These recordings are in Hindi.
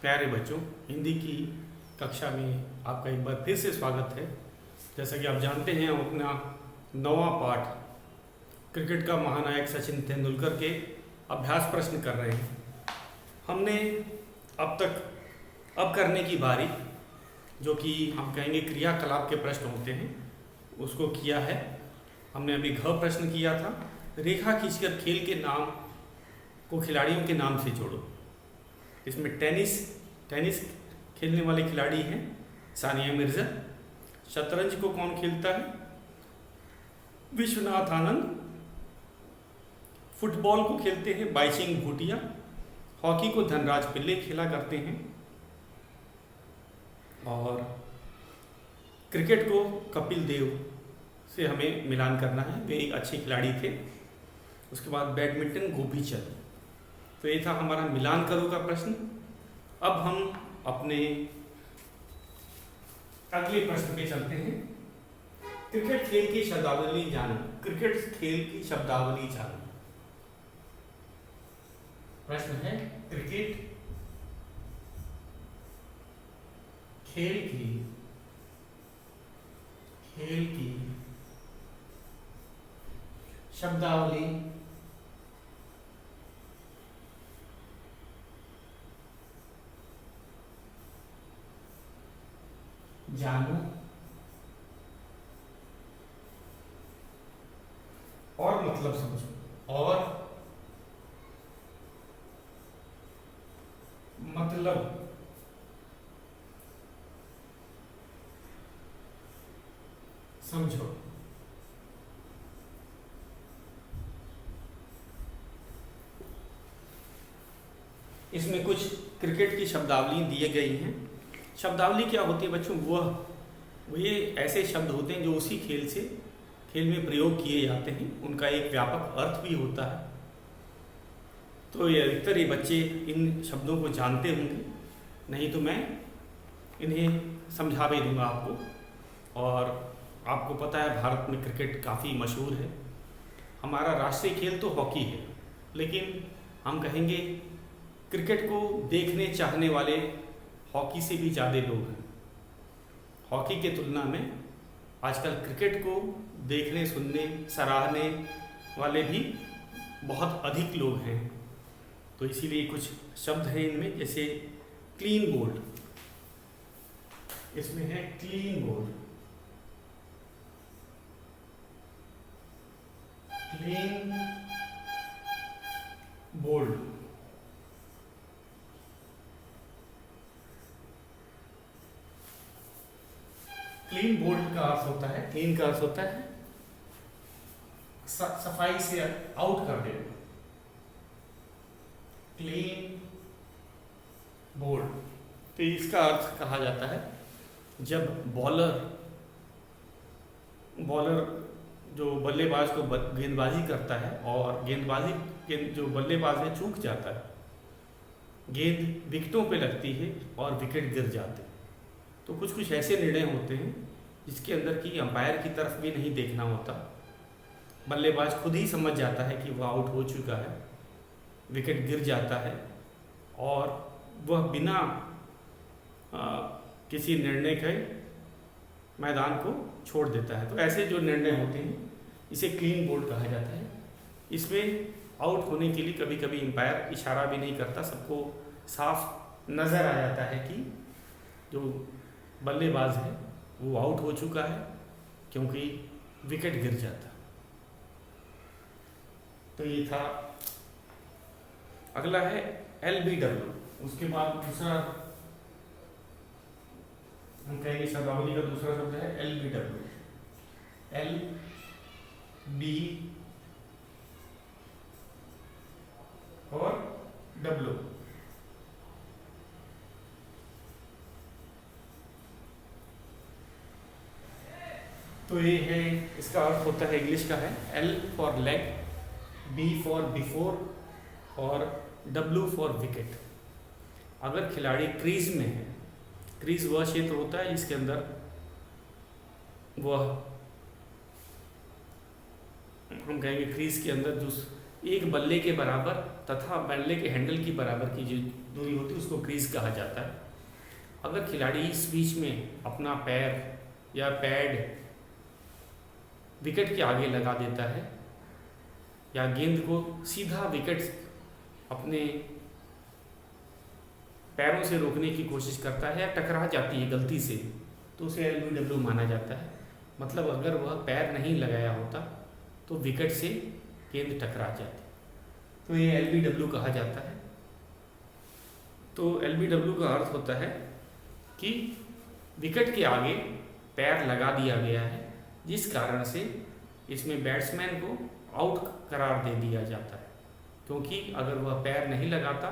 प्यारे बच्चों, हिंदी की कक्षा में आपका एक बार फिर से स्वागत है। जैसा कि आप जानते हैं, हम अपना 9वां पाठ क्रिकेट का महानायक सचिन तेंदुलकर के अभ्यास प्रश्न कर रहे हैं। हमने अब करने की बारी, जो कि हम कहेंगे क्रियाकलाप के प्रश्न होते हैं, उसको किया है। हमने अभी घ प्रश्न किया था, रेखा खींचकर खेल के नाम को खिलाड़ियों के नाम से जोड़ो। इसमें टेनिस खेलने वाले खिलाड़ी हैं सानिया मिर्जा। शतरंज को कौन खेलता है? विश्वनाथ आनंद। फुटबॉल को खेलते हैं बाईसिंग भूटिया। हॉकी को धनराज पिल्ले खेला करते हैं। और क्रिकेट को कपिल देव से हमें मिलान करना है, वे एक अच्छे खिलाड़ी थे। उसके बाद बैडमिंटन गोपीचंद। तो ये था हमारा मिलान करो का प्रश्न। अब हम अपने अगले प्रश्न पे चलते हैं। क्रिकेट खेल की शब्दावली जानो। क्रिकेट खेल की शब्दावली जानो। प्रश्न है, क्रिकेट खेल की शब्दावली जानो और मतलब समझो। और मतलब समझो। इसमें कुछ क्रिकेट की शब्दावली दिए गई हैं। शब्दावली क्या होती है बच्चों? वो ये ऐसे शब्द होते हैं जो उसी खेल में प्रयोग किए जाते हैं। उनका एक व्यापक अर्थ भी होता है। तो ये अधिकतर ये बच्चे इन शब्दों को जानते होंगे, नहीं तो मैं इन्हें समझा भी दूंगा आपको। और आपको पता है, भारत में क्रिकेट काफ़ी मशहूर है। हमारा राष्ट्रीय खेल तो हॉकी है, लेकिन हम कहेंगे क्रिकेट को देखने चाहने वाले हॉकी से भी ज़्यादा लोग हैं। हॉकी के तुलना में आजकल क्रिकेट को देखने, सुनने, सराहने वाले भी बहुत अधिक लोग हैं। तो इसीलिए कुछ शब्द हैं इनमें, जैसे क्लीन बोल्ड। इसमें है clean bowled, clean bowled. Clean bowled का अर्थ होता है, क्लीन का अर्थ होता है सफाई से आउट कर देना। क्लीन बोल्ड, तो इसका अर्थ कहा जाता है जब बॉलर जो बल्लेबाज को गेंदबाजी करता है और जो बल्लेबाज है चूक जाता है, गेंद विकेटों पे लगती है और विकेट गिर जाते हैं। तो कुछ ऐसे निर्णय होते हैं जिसके अंदर की अंपायर की तरफ भी नहीं देखना होता। बल्लेबाज खुद ही समझ जाता है कि वह आउट हो चुका है, विकेट गिर जाता है और वह बिना किसी निर्णय के मैदान को छोड़ देता है। तो ऐसे जो निर्णय होते हैं इसे क्लीन बोल्ड कहा जाता है। इसमें आउट होने के लिए कभी कभी अंपायर इशारा भी नहीं करता, सबको साफ नज़र आ जाता है कि जो बल्लेबाज है वो आउट हो चुका है, क्योंकि विकेट गिर जाता। तो ये था। अगला है LBW। उसके बाद दूसरा हम कहेंगे शब्दावली का दूसरा शब्द है LBW। LB और W। तो ये है, इसका अर्थ होता है, इंग्लिश का है, L for leg, B for before और W फॉर विकेट। अगर खिलाड़ी क्रीज में है, क्रीज वह क्षेत्र होता है जिसके अंदर वह, हम कहेंगे क्रीज के अंदर जो एक बल्ले के बराबर तथा बल्ले के हैंडल की बराबर की जो दूरी होती है उसको क्रीज कहा जाता है। अगर खिलाड़ी इस बीच में अपना पैर या पैड विकेट के आगे लगा देता है या गेंद को सीधा विकेट अपने पैरों से रोकने की कोशिश करता है या टकरा जाती है गलती से, तो उसे LBW माना जाता है। मतलब अगर वह पैर नहीं लगाया होता तो विकेट से गेंद टकरा जाती, तो ये LBW कहा जाता है। तो LBW का अर्थ होता है कि विकेट के आगे पैर लगा दिया गया है, जिस कारण से इसमें बैट्समैन को आउट करार दे दिया जाता है, क्योंकि अगर वह पैर नहीं लगाता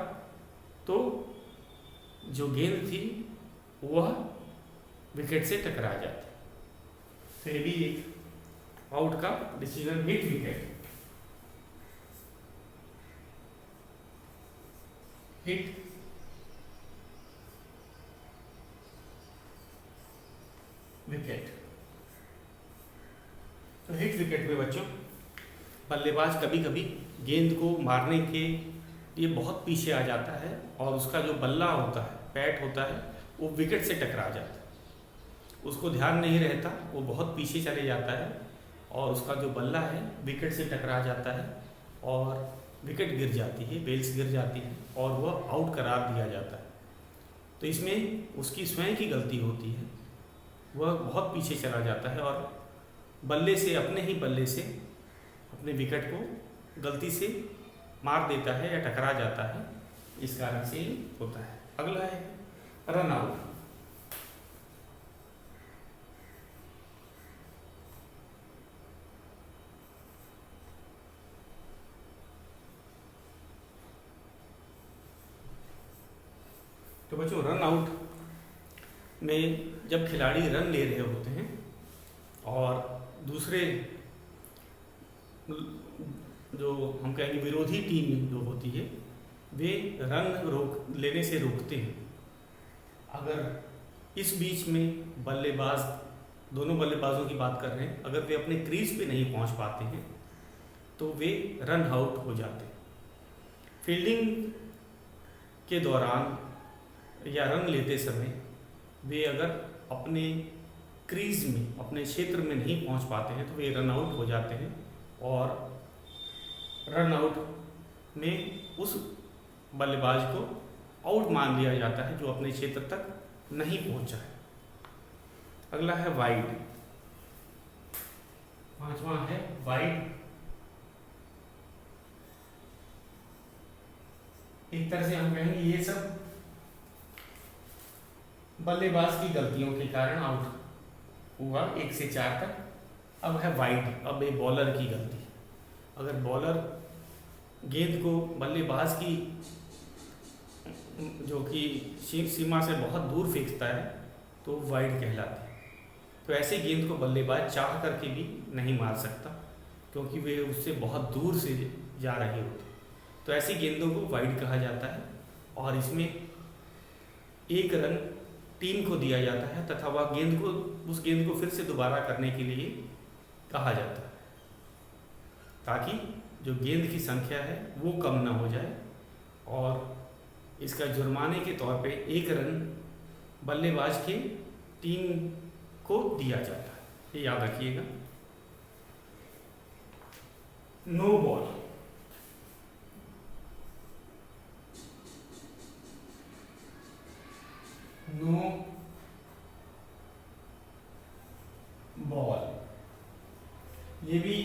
तो जो गेंद थी वह विकेट से टकरा जाती। तो ये भी एक आउट का decision, hit wicket, hit wicket. तो हिट विकेट में बच्चों बल्लेबाज कभी कभी गेंद को मारने के लिए बहुत पीछे आ जाता है और उसका जो बल्ला होता है, पैट होता है, वो विकेट से टकरा जाता है। उसको ध्यान नहीं रहता, वो बहुत पीछे चले जाता है और उसका जो बल्ला है विकेट से टकरा जाता है और विकेट गिर जाती है, बेल्स गिर जाती है और वह आउट करार दिया जाता है। तो इसमें उसकी स्वयं की गलती होती है, वह बहुत पीछे चला जाता है और बल्ले से, अपने ही बल्ले से अपने विकेट को गलती से मार देता है या टकरा जाता है, इस कारण से होता है। अगला है रन आउट। तो बच्चों रन आउट में जब खिलाड़ी रन ले रहे होते हैं और दूसरे जो हम कहेंगे विरोधी टीम जो होती है वे रन रोक लेने से रोकते हैं, अगर इस बीच में बल्लेबाज, दोनों बल्लेबाजों की बात कर रहे हैं, अगर वे अपने क्रीज पे नहीं पहुंच पाते हैं तो वे रन आउट हो जाते हैं। फील्डिंग के दौरान या रन लेते समय वे अगर अपने क्रीज में, अपने क्षेत्र में नहीं पहुंच पाते हैं तो वे रन आउट हो जाते हैं और रन आउट में उस बल्लेबाज को आउट मान लिया जाता है जो अपने क्षेत्र तक नहीं पहुंचा है। अगला है वाइड। पांचवा है वाइड। एक तरह से हम कहेंगे ये सब बल्लेबाज की गलतियों के कारण आउट हुआ 1 से 4 तक। अब है वाइड, अब एक बॉलर की गलती। अगर बॉलर गेंद को बल्लेबाज की जो कि सीमा से बहुत दूर फेंकता है तो वाइड कहलाती है। तो ऐसे गेंद को बल्लेबाज चाह करके भी नहीं मार सकता क्योंकि वे उससे बहुत दूर से जा रहे होते। तो ऐसी गेंदों को वाइड कहा जाता है और इसमें 1 रन टीम को दिया जाता है तथा वह गेंद को, उस गेंद को फिर से दोबारा करने के लिए कहा जाता है ताकि जो गेंद की संख्या है वो कम ना हो जाए। और इसका जुर्माने के तौर पे 1 रन बल्लेबाज की टीम को दिया जाता है, ये याद रखिएगा। No ball. नो बॉल, ये भी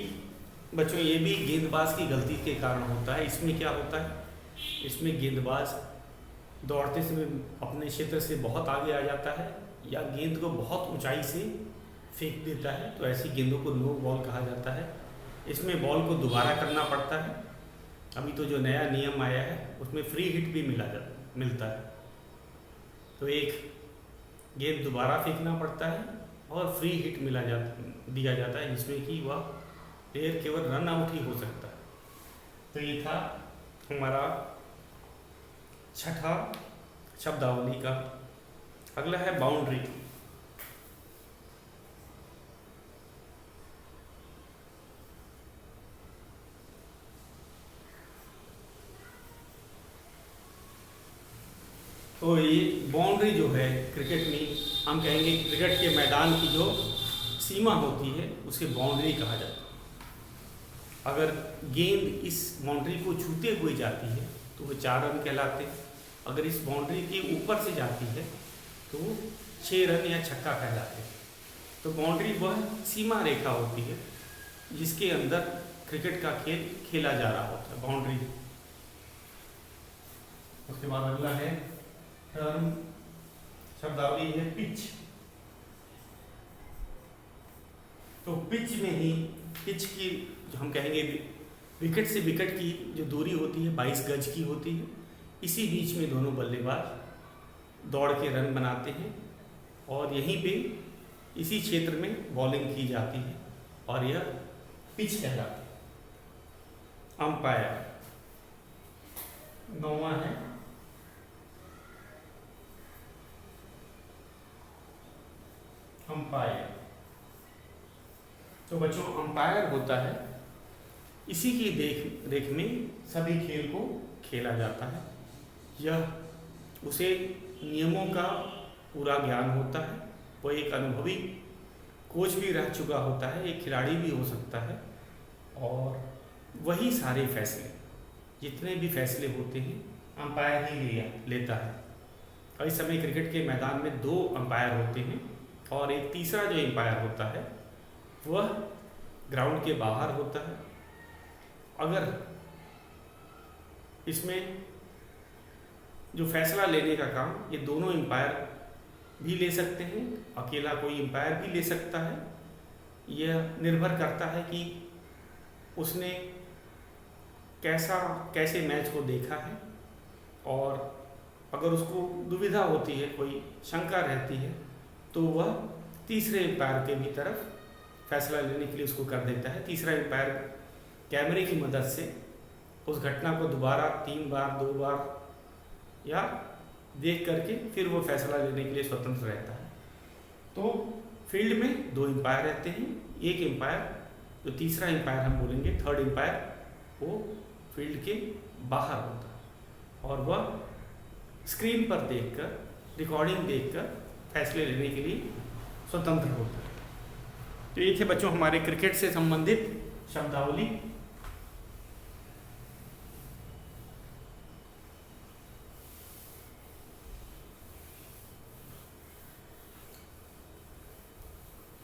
बच्चों, ये भी गेंदबाज की गलती के कारण होता है। इसमें क्या होता है, इसमें गेंदबाज दौड़ते समय अपने क्षेत्र से बहुत आगे आ जाता है या गेंद को बहुत ऊंचाई से फेंक देता है, तो ऐसी गेंदों को नो बॉल कहा जाता है। इसमें बॉल को दोबारा करना पड़ता है। अभी तो जो नया नियम आया है उसमें फ्री हिट भी मिलता है, तो एक गेंद दोबारा फेंकना पड़ता है और फ्री हिट दिया जाता है जिसमें कि वह प्लेयर केवल रन आउट ही हो सकता है। तो ये था हमारा छठा शब्दावली का। अगला है बाउंड्री। तो ये बाउंड्री जो है क्रिकेट में, हम कहेंगे क्रिकेट के मैदान की जो सीमा होती है उसे बाउंड्री कहा जाता है। अगर गेंद इस बाउंड्री को छूते हुए जाती है तो वो 4 रन कहलाते हैं। अगर इस बाउंड्री के ऊपर से जाती है तो वो 6 रन या छक्का कहलाते हैं। तो बाउंड्री वह सीमा रेखा होती है जिसके अंदर क्रिकेट का खेल खेला जा रहा होता है, बाउंड्री। उसके बाद अगला है टर्म, शब्दावली है पिच। तो पिच में ही, पिच की जो हम कहेंगे विकेट से विकेट की जो दूरी होती है 22 गज की होती है। इसी बीच में दोनों बल्लेबाज दौड़ के रन बनाते हैं और यहीं पे इसी क्षेत्र में बॉलिंग की जाती है और यह पिच कहलाती है। अंपायर 9वां है अंपायर। तो बच्चों अंपायर होता है, इसी की देख रेख में सभी खेल को खेला जाता है। यह उसे नियमों का पूरा ज्ञान होता है, वो एक अनुभवी कोच भी रह चुका होता है, एक खिलाड़ी भी हो सकता है और वही सारे फैसले, जितने भी फैसले होते हैं अंपायर ही लेता है। और इस समय क्रिकेट के मैदान में 2 अंपायर होते हैं और एक तीसरा जो अंपायर होता है वह ग्राउंड के बाहर होता है। अगर इसमें जो फैसला लेने का काम ये दोनों अंपायर भी ले सकते हैं, अकेला कोई अंपायर भी ले सकता है। यह निर्भर करता है कि उसने कैसे मैच को देखा है और अगर उसको दुविधा होती है, कोई शंका रहती है, तो वह तीसरे अंपायर के भी तरफ फैसला लेने के लिए उसको कर देता है। तीसरा अंपायर कैमरे की मदद से उस घटना को दोबारा 3 बार 2 बार या देख करके फिर वो फैसला लेने के लिए स्वतंत्र रहता है। तो फील्ड में 2 अंपायर रहते हैं। एक अंपायर, जो तीसरा अंपायर हम बोलेंगे, थर्ड अंपायर, वो फील्ड के बाहर होता है और वह स्क्रीन पर देखकर, रिकॉर्डिंग देखकर फैसले लेने के लिए स्वतंत्र होता है। तो ये थे बच्चों हमारे क्रिकेट से संबंधित शब्दावली।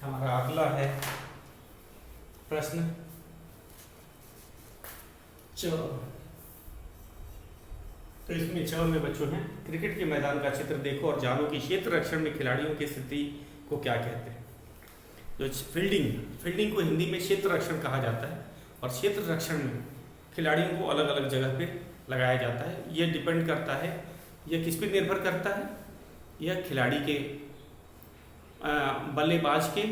हमारा अगला है प्रश्न 4। तो इसमें 4 में बच्चों हैं, क्रिकेट के मैदान का चित्र देखो और जानो कि क्षेत्र रक्षण में खिलाड़ियों की स्थिति को क्या कहते हैं। जो फील्डिंग को हिंदी में क्षेत्र रक्षण कहा जाता है और क्षेत्र रक्षण में खिलाड़ियों को अलग अलग जगह पे लगाया जाता है। यह डिपेंड करता है, यह किस पे निर्भर करता है, यह खिलाड़ी के बल्लेबाज के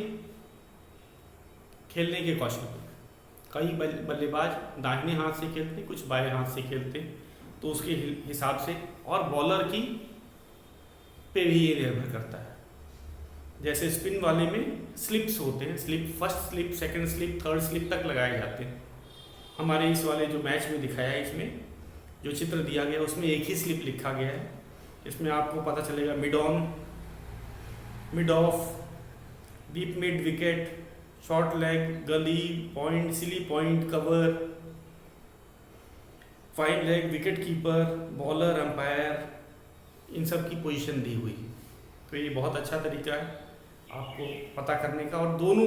खेलने के कौशल पर। कई बल्लेबाज दाहिने हाथ से खेलते हैं, कुछ बाएं हाथ से खेलते हैं, तो उसके हिसाब से, और बॉलर की पे भी ये निर्भर करता है। जैसे स्पिन वाले में स्लिप्स होते हैं, first slip, second slip, third slip तक लगाए जाते हैं। हमारे इस वाले जो मैच में दिखाया है, इसमें जो चित्र दिया गया उसमें एक ही स्लिप लिखा गया है। इसमें आपको पता चलेगा mid on, mid off, deep mid wicket, short leg, gully, point, silly point, cover, fine leg, wicket keeper, bowler, umpire, इन सब की पोजीशन दी हुई। तो ये बहुत अच्छा तरीका है आपको पता करने का। और दोनों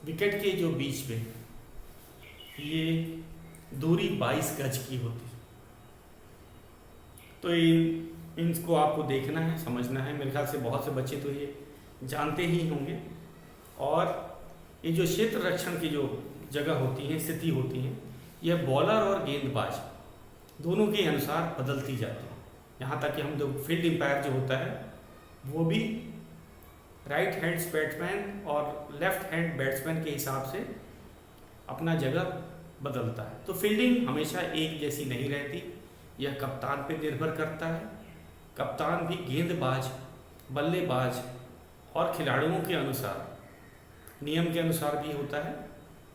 विकेट के जो बीच में ये दूरी 22 गज की होती है। तो इनको आपको देखना है, समझना है। मेरे ख्याल से बहुत से बच्चे तो ये जानते ही होंगे। और ये जो क्षेत्र रक्षण की जो जगह होती है, स्थिति होती है, यह बॉलर और गेंदबाज दोनों के अनुसार बदलती जाती है। यहाँ तक कि हम जो फील्ड एम्पायर जो होता है वो भी राइट हैंड बैट्समैन और लेफ्ट हैंड बैट्समैन के हिसाब से अपना जगह बदलता है। तो फील्डिंग हमेशा एक जैसी नहीं रहती, यह कप्तान पे निर्भर करता है। कप्तान भी गेंदबाज, बल्लेबाज और खिलाड़ियों के अनुसार, नियम के अनुसार भी होता है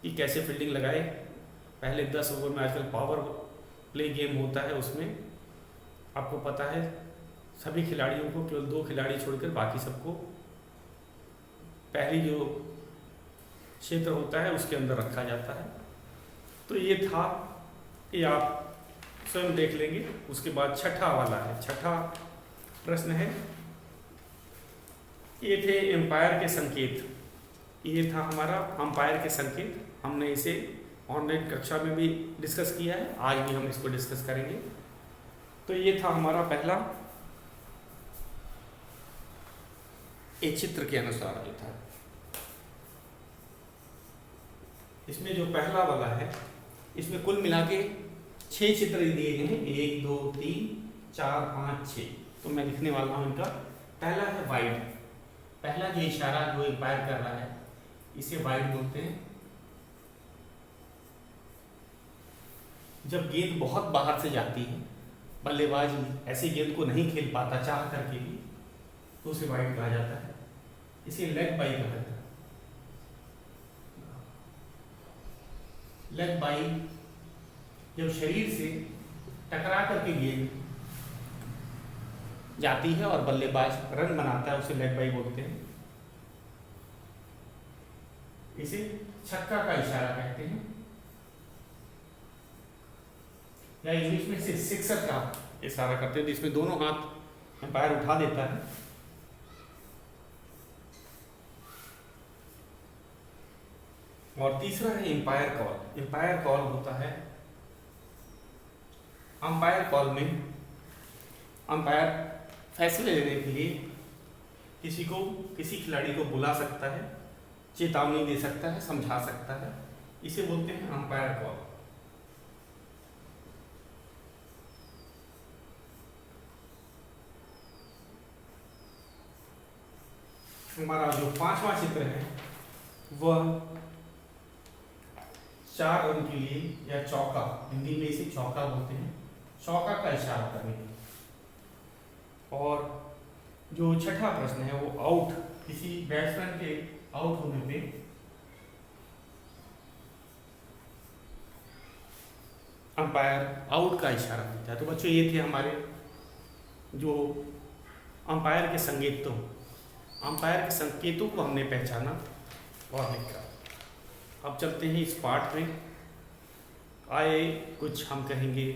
कि कैसे फील्डिंग लगाए। पहले 10 ओवर में आजकल पावर प्ले गेम होता है, उसमें आपको पता है सभी खिलाड़ियों को केवल 2 खिलाड़ी छोड़कर बाकी सबको पहली जो क्षेत्र होता है उसके अंदर रखा जाता है। तो ये था, ये आप स्वयं देख लेंगे। उसके बाद छठा वाला है, छठा प्रश्न है, ये थे एम्पायर के संकेत। ये था हमारा अंपायर के संकेत। हमने इसे ऑनलाइन कक्षा में भी डिस्कस किया है, आज भी हम इसको डिस्कस करेंगे। तो ये था हमारा पहला, एक चित्र के अनुसार जो था। इसमें जो पहला वाला है, इसमें कुल मिला के 6 चित्र दिए गए हैं, 1 2 3 4 5 6। तो मैं लिखने वाला हूं इनका। पहला है वाइड, पहला जो इशारा जो एम्पायर कर रहा है इसे वाइड बोलते हैं। जब गेंद बहुत बाहर से जाती है, बल्लेबाज ऐसी गेंद को नहीं खेल पाता चाह करके भी, तो उसे वाइड कहा जाता है। इसे लेग बाई कहा जाता है। लेग बाई जब शरीर से टकरा करके गेंद जाती है और बल्लेबाज रन बनाता है, उसे लेग बाई बोलते हैं। इसे छक्का का इशारा कहते हैं, या इंग्लिश में इसे सिक्सर का इशारा करते हैं, जिसमें दोनों हाथ एम्पायर उठा देता है। और तीसरा है एम्पायर कॉल। एम्पायर कॉल होता है, अंपायर कॉल में अंपायर फैसले लेने के लिए किसी खिलाड़ी को बुला सकता है, चेतावनी दे सकता है, समझा सकता है। इसे बोलते हैं अंपायर कॉल। हमारा जो 5वां चित्र है वह 4 रन के लिए, या चौका, हिंदी में इसे चौका बोलते हैं, चौका का इशारा करने के लिए। और जो छठा प्रश्न है वो आउट, किसी बैट्समैन के आउट होने पे अंपायर आउट का इशारा देता है। तो बच्चों ये थे हमारे जो अंपायर के संकेतों, अंपायर के संकेतों को हमने पहचाना और लिखा। अब चलते हैं इस पाठ में। आए कुछ हम कहेंगे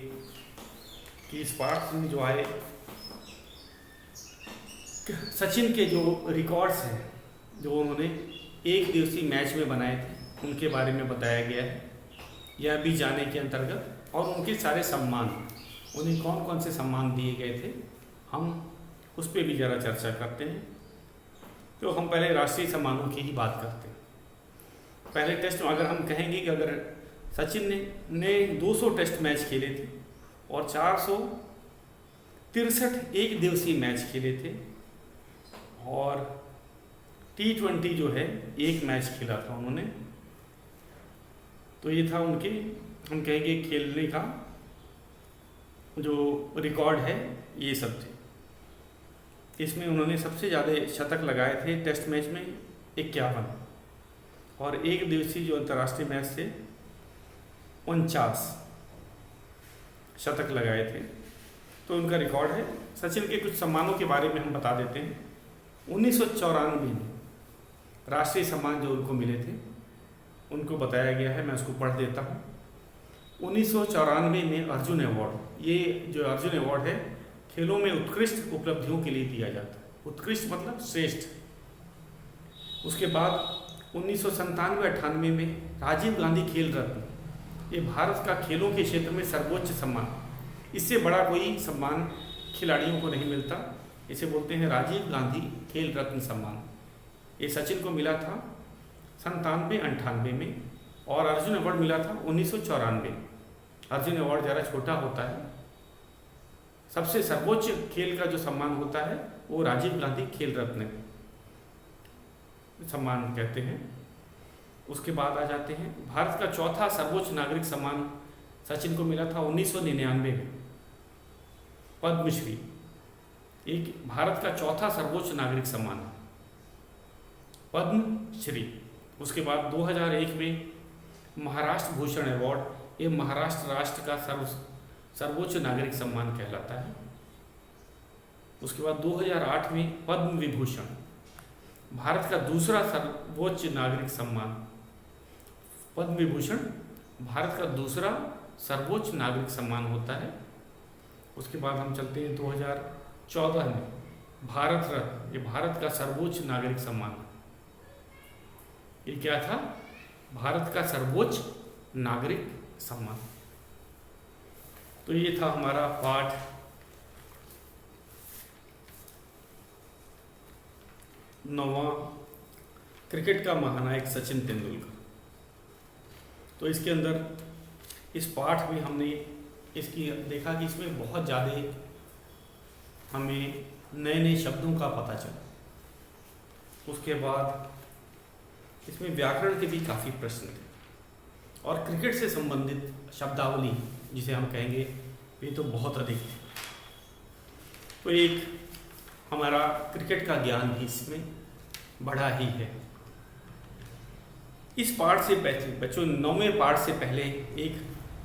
कि इस पाठ में जो आए सचिन के जो रिकॉर्ड्स हैं, जो उन्होंने एक दिवसीय मैच में बनाए थे, उनके बारे में बताया गया है। यह भी जाने के अंतर्गत, और उनके सारे सम्मान, उन्हें कौन कौन से सम्मान दिए गए थे, हम उस पर भी ज़रा चर्चा करते हैं। तो हम पहले राष्ट्रीय सम्मानों की ही बात करते हैं। पहले टेस्ट में अगर हम कहेंगे कि अगर सचिन ने 200 टेस्ट मैच खेले थे और 463 एक दिवसीय मैच खेले थे, और T20 जो है एक मैच खेला था उन्होंने, तो ये था उनके, हम कहेंगे खेलने का जो रिकॉर्ड है, ये सब थे। इसमें उन्होंने सबसे ज़्यादा शतक लगाए थे टेस्ट मैच में 51, और एक दिवसीय जो अंतर्राष्ट्रीय मैच थे 49 शतक लगाए थे। तो उनका रिकॉर्ड है। सचिन के कुछ सम्मानों के बारे में हम बता देते हैं। 1994 में राष्ट्रीय सम्मान जो उनको मिले थे उनको बताया गया है, मैं उसको पढ़ देता हूँ। 1994 में अर्जुन अवार्ड, ये जो अर्जुन अवार्ड है खेलों में उत्कृष्ट उपलब्धियों के लिए दिया जाता है। उत्कृष्ट मतलब श्रेष्ठ। उसके बाद 1997-98 में राजीव गांधी खेल रत्न, ये भारत का खेलों के क्षेत्र में सर्वोच्च सम्मान, इससे बड़ा कोई सम्मान खिलाड़ियों को नहीं मिलता। इसे बोलते हैं राजीव गांधी खेल रत्न सम्मान। ये सचिन को मिला था 97-98 में, और अर्जुन अवार्ड मिला था 1994। अर्जुन अवार्ड ज़रा छोटा होता है। सबसे सर्वोच्च खेल का जो सम्मान होता है वो राजीव गांधी खेल रत्न सम्मान कहते हैं। उसके बाद आ जाते हैं, भारत का चौथा सर्वोच्च नागरिक सम्मान सचिन को मिला था 1999 में, पद्मश्री। एक भारत का चौथा सर्वोच्च नागरिक सम्मान पद्मश्री। उसके बाद 2001 में महाराष्ट्र भूषण अवार्ड, ये महाराष्ट्र राष्ट्र का सर्वोच्च नागरिक सम्मान कहलाता है। उसके बाद 2008 में पद्म विभूषण, भारत का दूसरा सर्वोच्च नागरिक सम्मान। पद्म विभूषण भारत का दूसरा सर्वोच्च नागरिक सम्मान होता है। उसके बाद हम चलते हैं 2014 में भारत रत्न, ये भारत का सर्वोच्च नागरिक सम्मान। ये क्या था? भारत का सर्वोच्च नागरिक सम्मान। तो ये था हमारा पाठ 9वां, क्रिकेट का महानायक सचिन तेंदुलकर। तो इसके अंदर इस पाठ में हमने इसकी देखा कि इसमें बहुत ज़्यादा हमें नए नए शब्दों का पता चला। उसके बाद इसमें व्याकरण के भी काफ़ी प्रश्न थे और क्रिकेट से संबंधित शब्दावली जिसे हम कहेंगे ये तो बहुत अधिक थे। तो एक हमारा क्रिकेट का ज्ञान भी इसमें बढ़ा ही है। इस पाठ से पहले बच्चों 9वें पाठ से पहले एक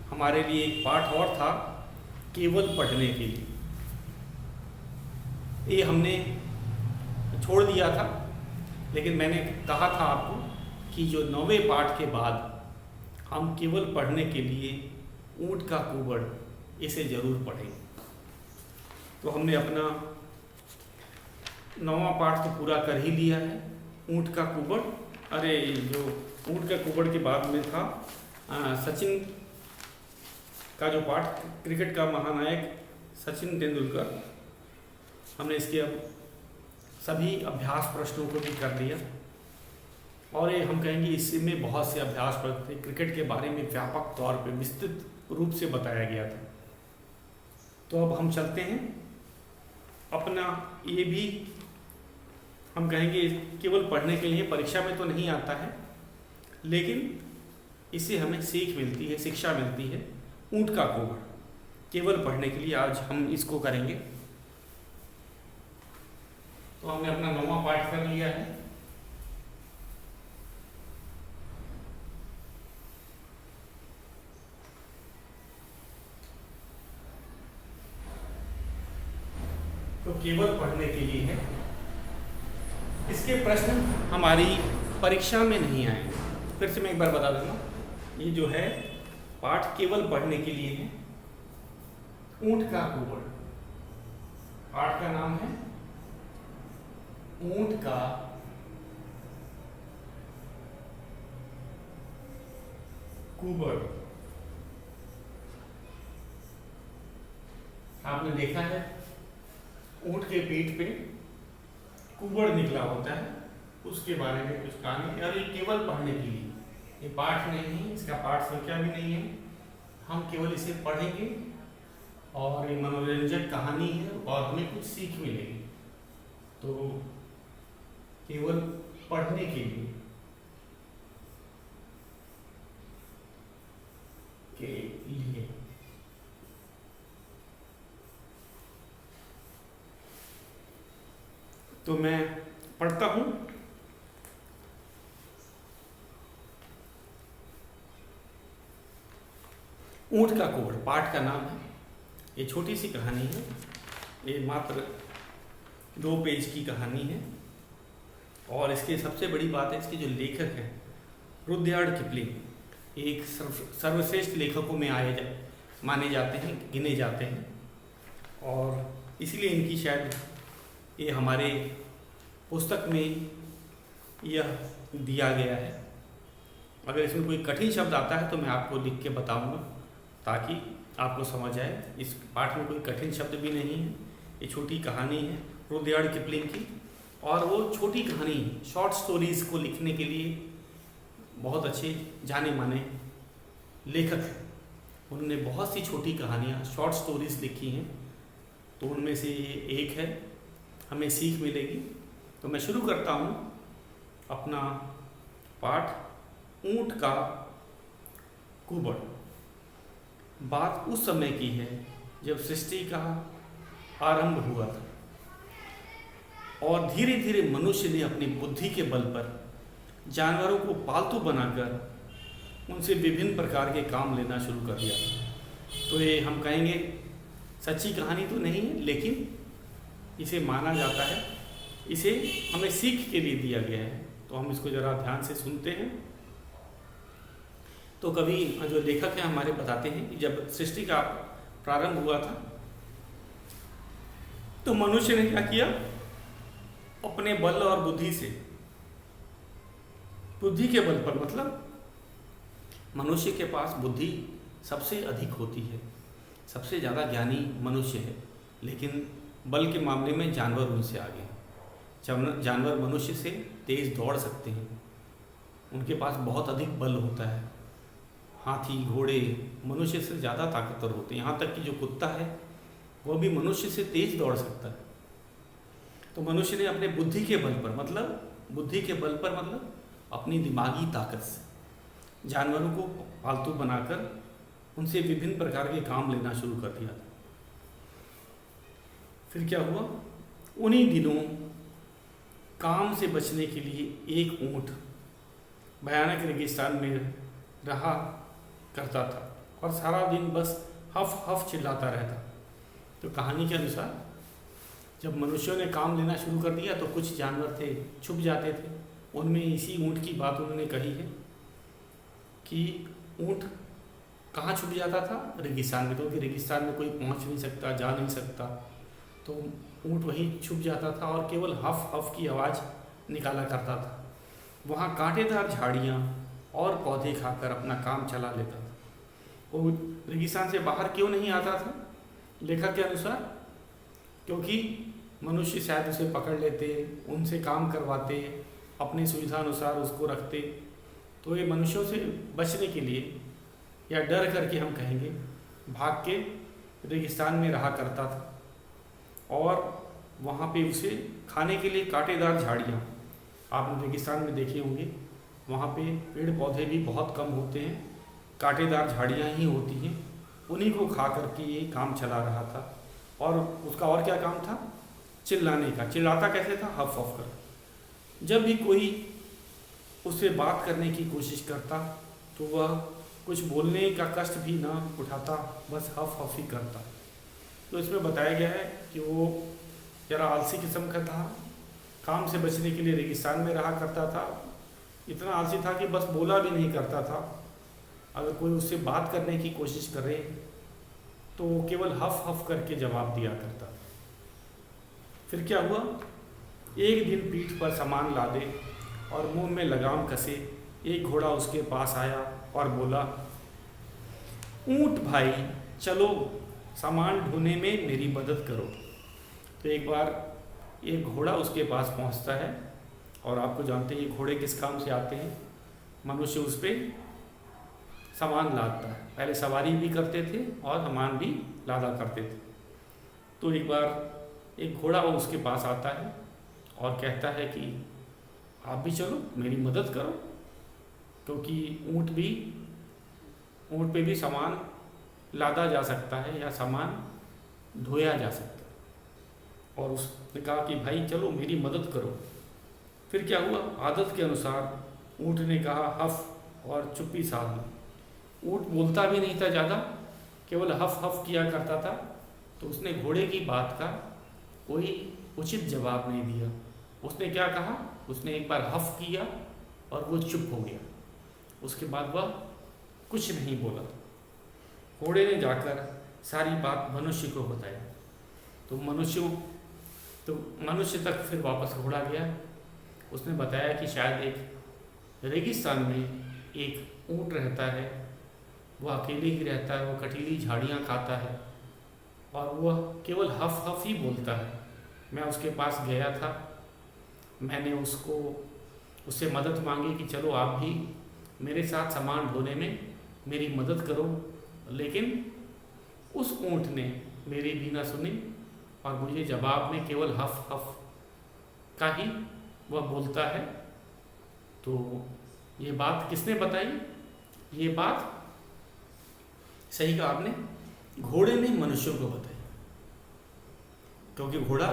हमारे लिए एक पाठ और था केवल पढ़ने के लिए। ये हमने छोड़ दिया था, लेकिन मैंने कहा था आपको कि जो 9वें पाठ के बाद हम केवल पढ़ने के लिए ऊँट का कुबड़ इसे ज़रूर पढ़ेंगे। तो हमने अपना 9वां पाठ तो पूरा कर ही लिया है। ऊँट का कुबड़, अरे जो ऊँट का कुबड़ के बाद में था सचिन का जो पाठ, क्रिकेट का महानायक सचिन तेंदुलकर, हमने इसके अब सभी अभ्यास प्रश्नों को भी कर लिया। और ये हम कहेंगे इसमें बहुत से अभ्यास प्रश्न थे, क्रिकेट के बारे में व्यापक तौर पे विस्तृत रूप से बताया गया था। तो अब हम चलते हैं अपना, ये भी हम कहेंगे केवल पढ़ने के लिए, परीक्षा में तो नहीं आता है, लेकिन इससे हमें सीख मिलती है, शिक्षा मिलती है। ऊँट का कुबड़ केवल पढ़ने के लिए आज हम इसको करेंगे। तो हमने अपना 9वां पाठ कर लिया है। तो केवल पढ़ने के लिए है। इसके प्रश्न हमारी परीक्षा में नहीं आए। फिर से मैं एक बार बता दूंगा, ये जो है पाठ केवल पढ़ने के लिए है। ऊँट का कुबड़, पाठ का नाम है ऊँट का कुबड़। आपने देखा है ऊँट के पीठ पे कुबड़ निकला होता है, उसके बारे में कुछ कहानी। और ये केवल पढ़ने के लिए, ये पाठ नहीं है, इसका पाठ संख्या भी नहीं है, हम केवल इसे पढ़ेंगे और ये मनोरंजक कहानी है और हमें कुछ सीख मिलेगी। तो केवल पढ़ने के लिए तो मैं पढ़ता हूं। ऊँट का कुबड़ पाठ का नाम है। ये छोटी सी कहानी है, ये मात्र 2 पेज की कहानी है। और इसकी सबसे बड़ी बात है, इसके जो लेखक हैं रुडयार्ड किपलिंग, एक सर्वश्रेष्ठ लेखकों में माने जाते हैं, गिने जाते हैं। और इसीलिए इनकी शायद ये हमारे पुस्तक में यह दिया गया है। अगर इसमें कोई कठिन शब्द आता है तो मैं आपको लिख के बताऊंगा ताकि आपको समझ आए। इस पाठ में कोई कठिन शब्द भी नहीं है, ये छोटी कहानी है रुडयार्ड किपलिंग की। और वो छोटी कहानी, शॉर्ट स्टोरीज़ को लिखने के लिए बहुत अच्छे जाने माने लेखक हैं। उन्होंने बहुत सी छोटी कहानियाँ, शॉर्ट स्टोरीज़ लिखी हैं। तो उनमें से ये एक है, हमें सीख मिलेगी। तो मैं शुरू करता हूँ अपना पाठ, ऊँट का कुबड़। बात उस समय की है जब सृष्टि का आरंभ हुआ था और धीरे धीरे मनुष्य ने अपनी बुद्धि के बल पर जानवरों को पालतू बनाकर उनसे विभिन्न प्रकार के काम लेना शुरू कर दिया। तो ये हम कहेंगे सच्ची कहानी तो नहीं है, लेकिन इसे माना जाता है, इसे हमें सीख के लिए दिया गया है। तो हम इसको ज़रा ध्यान से सुनते हैं। तो कवि जो लेखक हैं हमारे बताते हैं कि जब सृष्टि का प्रारंभ हुआ था तो मनुष्य ने क्या किया, अपने बल और बुद्धि से, बुद्धि के बल पर, मतलब मनुष्य के पास बुद्धि सबसे अधिक होती है, सबसे ज़्यादा ज्ञानी मनुष्य है, लेकिन बल के मामले में जानवर उनसे आगे हैं। जानवर मनुष्य से तेज दौड़ सकते हैं, उनके पास बहुत अधिक बल होता है। हाथी घोड़े मनुष्य से ज़्यादा ताकतवर होते हैं, यहाँ तक कि जो कुत्ता है वह भी मनुष्य से तेज दौड़ सकता है। तो मनुष्य ने अपने बुद्धि के बल पर, मतलब बुद्धि के बल पर मतलब अपनी दिमागी ताकत से जानवरों को पालतू बनाकर उनसे विभिन्न प्रकार के काम लेना शुरू कर दिया। फिर क्या हुआ, उन्हीं दिनों काम से बचने के लिए एक ऊंट भयानक रेगिस्तान में रहा करता था और सारा दिन बस हफ हफ चिल्लाता रहता। तो कहानी के अनुसार जब मनुष्यों ने काम लेना शुरू कर दिया तो कुछ जानवर थे छुप जाते थे, उनमें इसी ऊंट की बात उन्होंने कही है कि ऊंट कहाँ छुप जाता था, रेगिस्तान में, क्योंकि रेगिस्तान में कोई पहुँच नहीं सकता, जा नहीं सकता, तो ऊंट वहीं छुप जाता था और केवल हफ हफ की आवाज़ निकाला करता था। वहाँ कांटेदार झाड़ियाँ और पौधे खाकर अपना काम चला लेता था। वो रेगिस्तान से बाहर क्यों नहीं आता था लेखक के अनुसार, क्योंकि मनुष्य शायद उसे पकड़ लेते, उनसे काम करवाते, अपनी सुविधा अनुसार उसको रखते। तो ये मनुष्यों से बचने के लिए, या डर करके हम कहेंगे, भाग के रेगिस्तान में रहा करता था और वहाँ पे उसे खाने के लिए कांटेदार झाड़ियाँ, आपने रेगिस्तान में देखे होंगे, वहाँ पे पेड़ पौधे भी बहुत कम होते हैं, कांटेदार झाड़ियाँ ही होती हैं, उन्हीं को खा करके ये काम चला रहा था। और उसका और क्या काम था, चिल्लाने का। चिल्लाता कैसे था, हफ हफ कर। जब भी कोई उससे बात करने की कोशिश करता तो वह कुछ बोलने का कष्ट भी ना उठाता, बस हफ हफ ही करता। तो इसमें बताया गया है कि वो जरा आलसी किस्म का था, काम से बचने के लिए रेगिस्तान में रहा करता था। इतना आलसी था कि बस बोला भी नहीं करता था। अगर कोई उससे बात करने की कोशिश करे तो वो केवल हफ हफ करके जवाब दिया करता था। फिर क्या हुआ, एक दिन पीठ पर सामान लादे और मुंह में लगाम कसे एक घोड़ा उसके पास आया और बोला, ऊंट भाई चलो सामान ढोने में मेरी मदद करो। तो एक बार एक घोड़ा उसके पास पहुंचता है और आपको जानते हैं घोड़े किस काम से आते हैं, मनुष्य उस पर सामान लादता है। पहले सवारी भी करते थे और सामान भी लादा करते थे। तो एक बार एक घोड़ा वो उसके पास आता है और कहता है कि आप भी चलो मेरी मदद करो, क्योंकि ऊंट पे भी सामान लादा जा सकता है या सामान धोया जा सकता है। और उसने कहा कि भाई चलो मेरी मदद करो। फिर क्या हुआ, आदत के अनुसार ऊंट ने कहा हफ और चुप्पी साध ली। ऊंट बोलता भी नहीं था ज़्यादा, केवल हफ हफ किया करता था। तो उसने घोड़े की बात का कोई उचित जवाब नहीं दिया। उसने क्या कहा, उसने एक बार हफ किया और वो चुप हो गया। उसके बाद वह कुछ नहीं बोला। घोड़े ने जाकर सारी बात मनुष्य को बताया। तो मनुष्य तक फिर वापस घोड़ा गया। उसने बताया कि शायद एक रेगिस्तान में एक ऊंट रहता है, वह अकेले ही रहता है, वो कटीली झाड़ियाँ खाता है और वह केवल हफ हफ ही बोलता है। मैं उसके पास गया था, मैंने उससे मदद मांगी कि चलो आप भी मेरे साथ सामान ढोने में मेरी मदद करो, लेकिन उस ऊंट ने मेरी भी ना सुनी और मुझे जवाब में केवल हफ हफ का ही वह बोलता है। तो ये बात किसने बताई, ये बात सही कहा आपने, घोड़े ने मनुष्यों को बताई, क्योंकि घोड़ा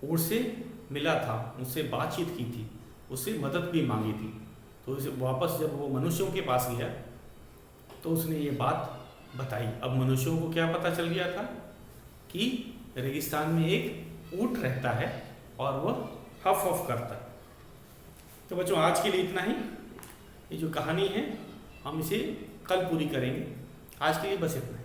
ऊंट से मिला था, उससे बातचीत की थी, उससे मदद भी मांगी थी। तो उसे वापस जब वो मनुष्यों के पास गया तो उसने ये बात बताई। अब मनुष्यों को क्या पता चल गया था कि रेगिस्तान में एक ऊँट रहता है और वह हफ हफ करता है। तो बच्चों आज के लिए इतना ही। ये जो कहानी है हम इसे कल पूरी करेंगे। आज के लिए बस इतना ही।